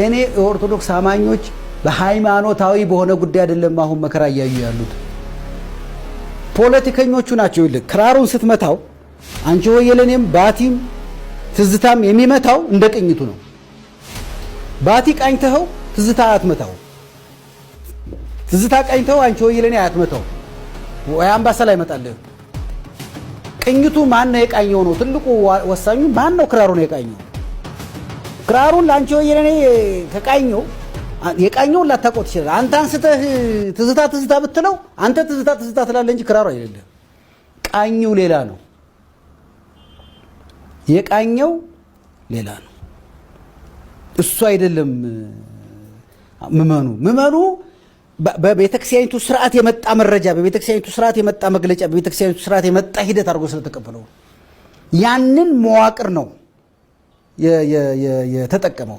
እኔ ኦርቶዶክስ አማኞች በሃይማኖታዊ በሆነ ጉዳይ አይደለም አሁን መከራ እያዩ ያሉት ፖለቲከኞቹ ናቸው። ይልቅ ክራሩን ስትመታው አንቺ ወየለኔም ባቲም ትዝታም የሚመታው እንደ ቅኝቱ ነው። ባቲ ቃኝተው ትዝታ አትመታው፣ ትዝታ ቃኝተው አንቺ ወየለኔ አትመታው፣ ወይ አምባሰል አይመጣልህ። ቅኝቱ ማን ነው የቃኘው ነው ትልቁ ወሳኙ። ማን ነው ክራሩን የቃኘው? ክራሩን ላንቺ ወየለኔ ከቃኘው የቃኘው ላታቆት ይችላል። አንተ አንስተህ ትዝታ ትዝታ ብትለው አንተ ትዝታ ትዝታ ትላለህ እንጂ ክራሩ አይደለም። ቃኘው ሌላ ነው፣ የቃኘው ሌላ ነው። እሱ አይደለም ምመኑ በቤተክርስቲያኒቱ ስርዓት የመጣ መረጃ፣ በቤተክርስቲያኒቱ ስርዓት የመጣ መግለጫ፣ በቤተክርስቲያኒቱ ስርዓት የመጣ ሂደት አድርጎ ስለተቀበለው ያንን መዋቅር ነው የተጠቀመው።